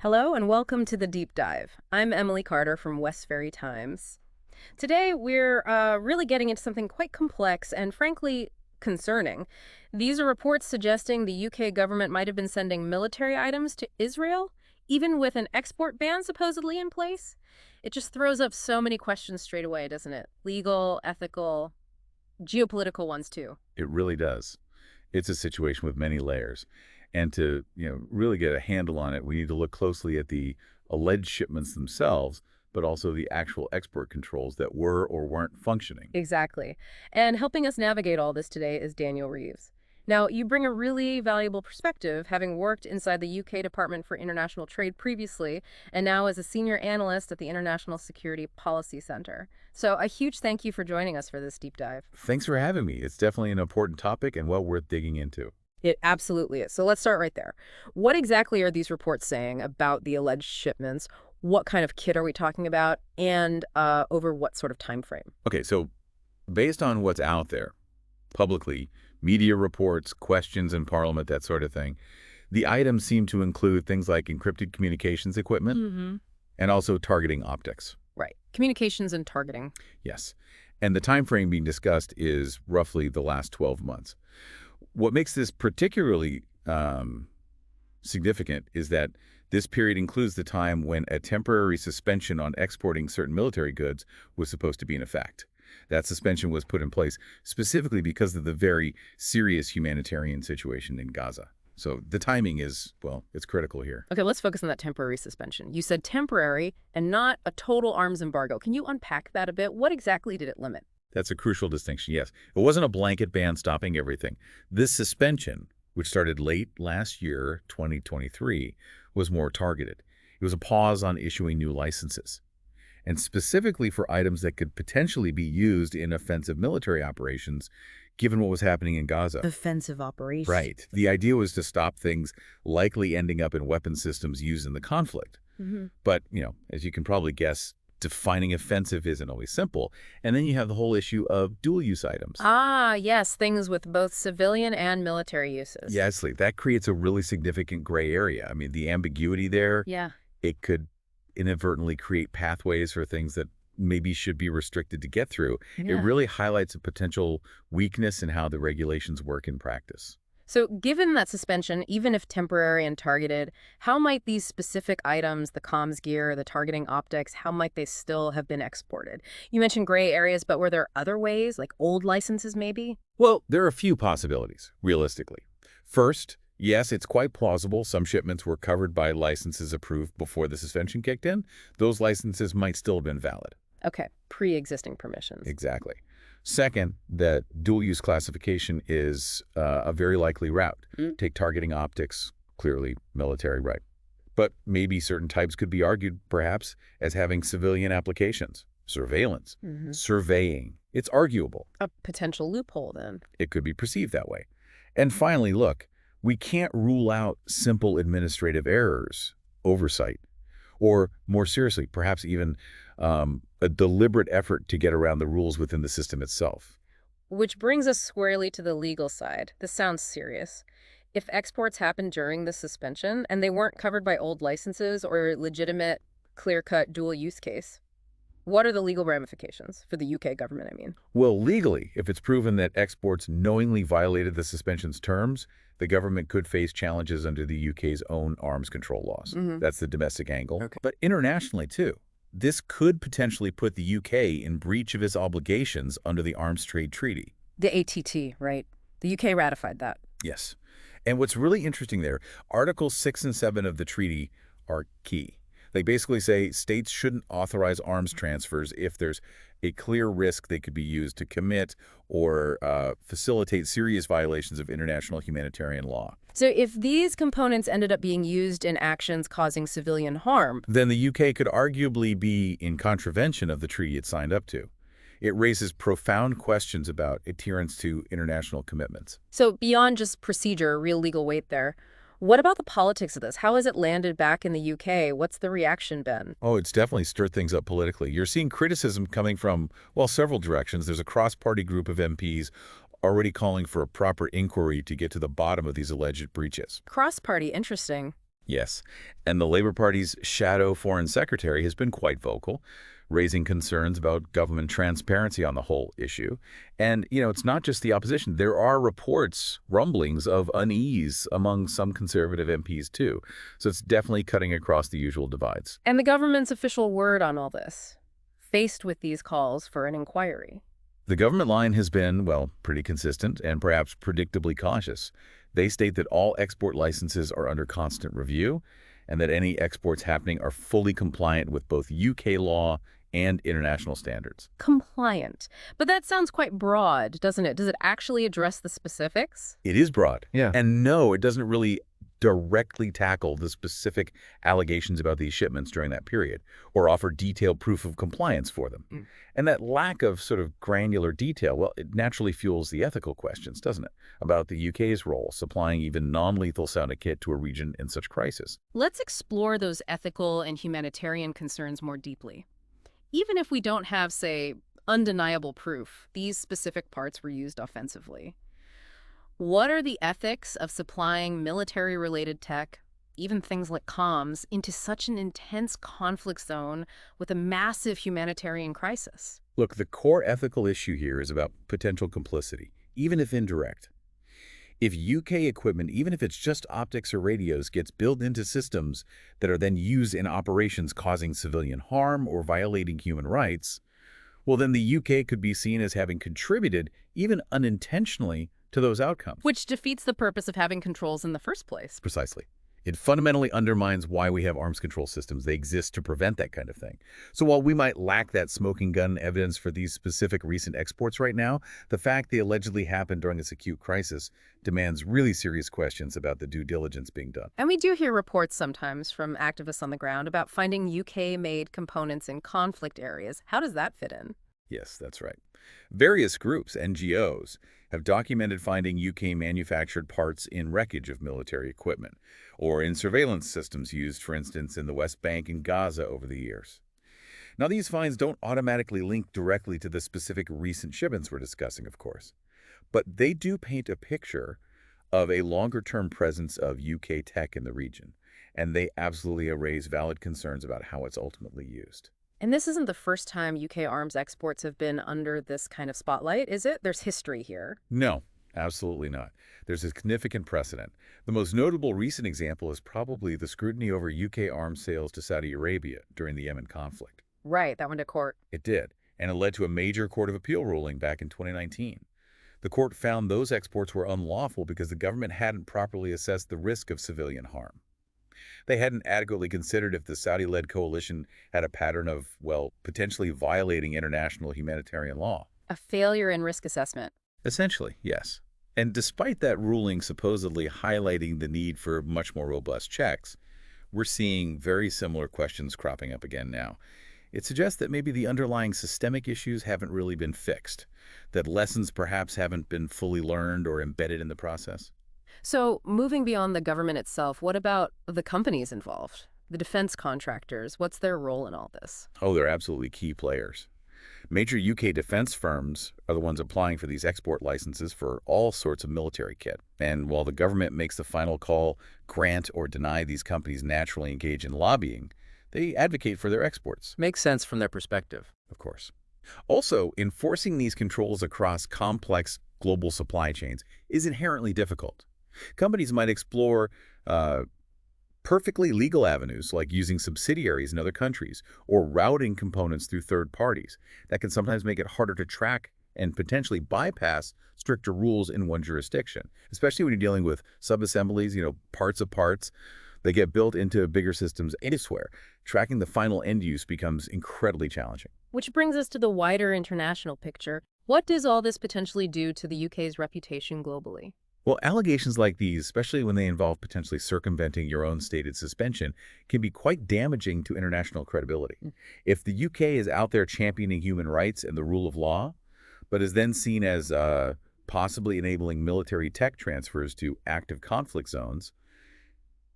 Hello and welcome to the Deep Dive. I'm Emily Carter from Westferry Times. Today we're really getting into something quite complex and frankly concerning. These are reports suggesting the UK government might have been sending military items to Israel, even with an export ban supposedly in place. It just throws up so many questions straight away, doesn't it? Legal, ethical, geopolitical ones too. It really does. It's a situation with many layers. And to, really get a handle on it, we need to look closely at the alleged shipments themselves, but also the actual export controls that were or weren't functioning. Exactly. And helping us navigate all this today is Daniel Reeves. Now, you bring a really valuable perspective, having worked inside the UK Department for International Trade previously, and now as a senior analyst at the International Security Policy Center. So a huge thank you for joining us for this deep dive. Thanks for having me. It's definitely an important topic and well worth digging into. It absolutely is. So let's start right there. What exactly are these reports saying about the alleged shipments? What kind of kit are we talking about? And over what sort of time frame? Okay, so based on what's out there, publicly, media reports, questions in Parliament, that sort of thing, the items seem to include things like encrypted communications equipment and also targeting optics. Right. Communications and targeting. Yes. And the time frame being discussed is roughly the last 12 months. What makes this particularly significant is that this period includes the time when a temporary suspension on exporting certain military goods was supposed to be in effect. That suspension was put in place specifically because of the very serious humanitarian situation in Gaza. So the timing is, well, it's critical here. Okay, let's focus on that temporary suspension. You said temporary and not a total arms embargo. Can you unpack that a bit? What exactly did it limit? That's a crucial distinction, yes. It wasn't a blanket ban stopping everything. This suspension, which started late last year, 2023, was more targeted. It was a pause on issuing new licenses, and specifically for items that could potentially be used in offensive military operations, given what was happening in Gaza. Offensive operations. Right. The idea was to stop things likely ending up in weapon systems used in the conflict. But, as you can probably guess, defining offensive isn't always simple. And then you have the whole issue of dual-use items. Ah, yes, things with both civilian and military uses. Yes, that creates a really significant gray area. I mean, the ambiguity there, Yeah. it could inadvertently create pathways for things that maybe should be restricted to get through. It Yeah. really highlights a potential weakness in how the regulations work in practice. So given that suspension, even if temporary and targeted, how might these specific items, the comms gear, the targeting optics, how might they still have been exported? You mentioned gray areas, but were there other ways, like old licenses maybe? Well, there are a few possibilities, realistically. First, yes, it's quite plausible some shipments were covered by licenses approved before the suspension kicked in. Those licenses might still have been valid. Okay, pre-existing permissions. Exactly. Second, that dual-use classification is a very likely route. Take targeting optics, clearly military, right? But maybe certain types could be argued, perhaps, as having civilian applications. Surveillance, surveying. It's arguable. A potential loophole then. It could be perceived that way. And finally, look, we can't rule out simple administrative errors, oversight, or more seriously, perhaps even a deliberate effort to get around the rules within the system itself. Which brings us squarely to the legal side. This sounds serious. If exports happened during the suspension and they weren't covered by old licenses or legitimate, clear-cut dual use case, what are the legal ramifications for the UK government, I mean? Well, legally, if it's proven that exports knowingly violated the suspension's terms, the government could face challenges under the UK's own arms control laws. That's the domestic angle. Okay. But internationally, too, this could potentially put the UK in breach of its obligations under the Arms Trade Treaty. The ATT, right? The UK ratified that. Yes. And what's really interesting there, Articles 6 and 7 of the treaty are key. They basically say states shouldn't authorize arms transfers if there's a clear risk they could be used to commit or facilitate serious violations of international humanitarian law. So if these components ended up being used in actions causing civilian harm, Then the UK could arguably be in contravention of the treaty it signed up to. It raises profound questions about adherence to international commitments. so beyond just procedure, real legal weight there, what about the politics of this? How has it landed back in the UK? What's the reaction been? Oh, it's definitely stirred things up politically. You're seeing criticism coming from, well, several directions. There's a cross-party group of MPs already calling for a proper inquiry to get to the bottom of these alleged breaches. Cross-party, interesting. Yes, and the Labor Party's shadow foreign secretary has been quite vocal, raising concerns about government transparency on the whole issue. And, it's not just the opposition. There are reports, rumblings of unease among some conservative MPs too. So it's definitely cutting across the usual divides. And the government's official word on all this, faced with these calls for an inquiry. The government line has been, well, pretty consistent and perhaps predictably cautious. They state that all export licenses are under constant review and that any exports happening are fully compliant with both UK law and international standards. Compliant. But that sounds quite broad, doesn't it? Does it actually address the specifics? It is broad. Yeah. And no, it doesn't really directly tackle the specific allegations about these shipments during that period or offer detailed proof of compliance for them. And that lack of sort of granular detail, well, it naturally fuels the ethical questions, doesn't it, about the UK's role supplying even non-lethal sounding kit to a region in such crisis. Let's explore those ethical and humanitarian concerns more deeply. Even if we don't have, say, undeniable proof these specific parts were used offensively, what are the ethics of supplying military-related tech, even things like comms, into such an intense conflict zone with a massive humanitarian crisis? Look, the core ethical issue here is about potential complicity, even if indirect. If UK equipment, even if it's just optics or radios, gets built into systems that are then used in operations causing civilian harm or violating human rights, well, then the UK could be seen as having contributed, even unintentionally, to those outcomes. Which defeats the purpose of having controls in the first place. Precisely. It fundamentally undermines why we have arms control systems. They exist to prevent that kind of thing. So while we might lack that smoking gun evidence for these specific recent exports right now, the fact they allegedly happened during this acute crisis demands really serious questions about the due diligence being done. And we do hear reports sometimes from activists on the ground about finding UK-made components in conflict areas. How does that fit in? Yes, that's right. Various groups, NGOs, have documented finding UK-manufactured parts in wreckage of military equipment, or in surveillance systems used, for instance, in the West Bank and Gaza over the years. Now, these finds don't automatically link directly to the specific recent shipments we're discussing, of course, but they do paint a picture of a longer-term presence of UK tech in the region, and they absolutely raise valid concerns about how it's ultimately used. And this isn't the first time UK arms exports have been under this kind of spotlight, is it? There's history here. No, absolutely not. There's a significant precedent. The most notable recent example is probably the scrutiny over UK arms sales to Saudi Arabia during the Yemen conflict. Right, that went to court. It did, and it led to a major Court of Appeal ruling back in 2019. The court found those exports were unlawful because the government hadn't properly assessed the risk of civilian harm. They hadn't adequately considered if the Saudi-led coalition had a pattern of, well, potentially violating international humanitarian law. A failure in risk assessment. Essentially, yes. And despite that ruling supposedly highlighting the need for much more robust checks, we're seeing very similar questions cropping up again now. It suggests that maybe the underlying systemic issues haven't really been fixed, that lessons perhaps haven't been fully learned or embedded in the process. So, moving beyond the government itself, what about the companies involved? The defense contractors, what's their role in all this? Oh, they're absolutely key players. Major UK defense firms are the ones applying for these export licenses for all sorts of military kit. And while the government makes the final call, grant or deny these companies naturally engage in lobbying, they advocate for their exports, Makes sense from their perspective. of course. Also, enforcing these controls across complex global supply chains is inherently difficult. Companies might explore perfectly legal avenues like using subsidiaries in other countries or routing components through third parties. That can sometimes make it harder to track and potentially bypass stricter rules in one jurisdiction, especially when you're dealing with subassemblies, parts of parts. They get built into bigger systems elsewhere. Tracking the final end use becomes incredibly challenging. Which brings us to the wider international picture. What does all this potentially do to the UK's reputation globally? Well, allegations like these, especially when they involve potentially circumventing your own stated suspension, can be quite damaging to international credibility. If the UK is out there championing human rights and the rule of law, but is then seen as possibly enabling military tech transfers to active conflict zones,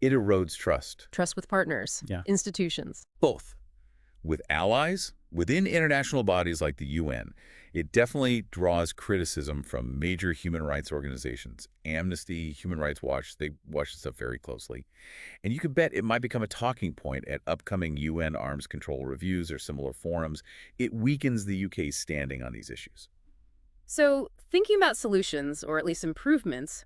it erodes trust. Trust with partners, Yeah. institutions. Both. With allies, within international bodies like the UN, it definitely draws criticism from major human rights organizations. Amnesty, Human Rights Watch, they watch this stuff very closely. And you could bet it might become a talking point at upcoming UN arms control reviews or similar forums. It weakens the UK's standing on these issues. So, thinking about solutions, or at least improvements,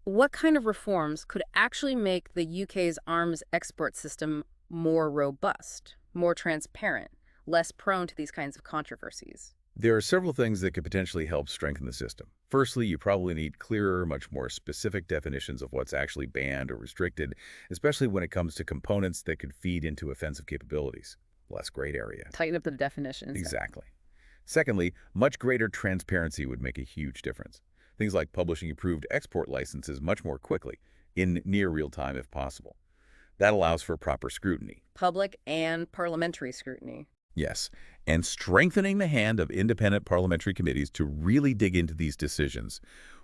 what kind of reforms could actually make the UK's arms export system more robust, more transparent, less prone to these kinds of controversies? There are several things that could potentially help strengthen the system. Firstly, you probably need clearer, much more specific definitions of what's actually banned or restricted, especially when it comes to components that could feed into offensive capabilities. Less gray area. Tighten up the definitions. Exactly. Secondly, much greater transparency would make a huge difference. Things like publishing approved export licenses much more quickly, in near real time if possible. That allows for proper scrutiny. Public and parliamentary scrutiny. Yes, and strengthening the hand of independent parliamentary committees to really dig into these decisions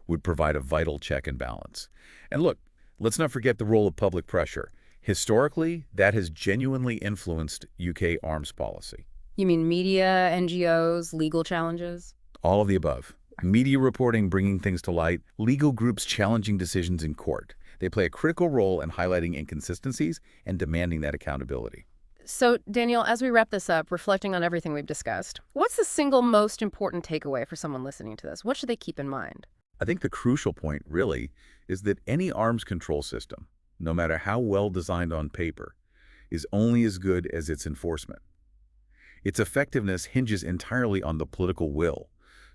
would provide a vital check and balance. And look, let's not forget the role of public pressure. Historically, that has genuinely influenced UK arms policy. You mean media, NGOs, legal challenges? All of the above. Media reporting bringing things to light, legal groups challenging decisions in court. They play a critical role in highlighting inconsistencies and demanding that accountability. So, Daniel, as we wrap this up, reflecting on everything we've discussed, what's the single most important takeaway for someone listening to this? What should they keep in mind? I think the crucial point, really, is that any arms control system, no matter how well designed on paper, is only as good as its enforcement. Its effectiveness hinges entirely on the political will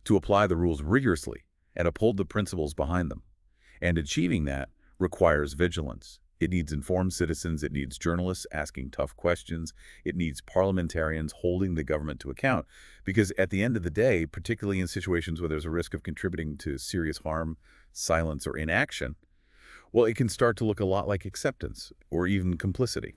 to apply the rules rigorously and uphold the principles behind them. And achieving that requires vigilance. It needs informed citizens, it needs journalists asking tough questions, it needs parliamentarians holding the government to account. Because at the end of the day, particularly in situations where there's a risk of contributing to serious harm, silence, or inaction, well, it can start to look a lot like acceptance or even complicity.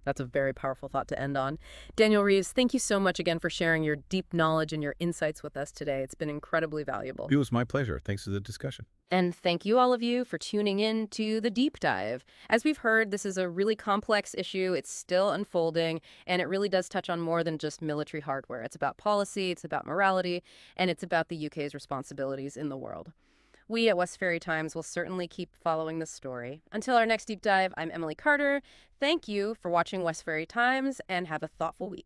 That's a very powerful thought to end on. Daniel Reeves, thank you so much again for sharing your deep knowledge and your insights with us today. It's been incredibly valuable. It was my pleasure. Thanks for the discussion. And thank you, all of you, for tuning in to The Deep Dive. As we've heard, this is a really complex issue. It's still unfolding, and it really does touch on more than just military hardware. It's about policy, it's about morality, and it's about the UK's responsibilities in the world. We at Westferry Times will certainly keep following this story. Until our next deep dive, I'm Emily Carter. Thank you for watching Westferry Times, and have a thoughtful week.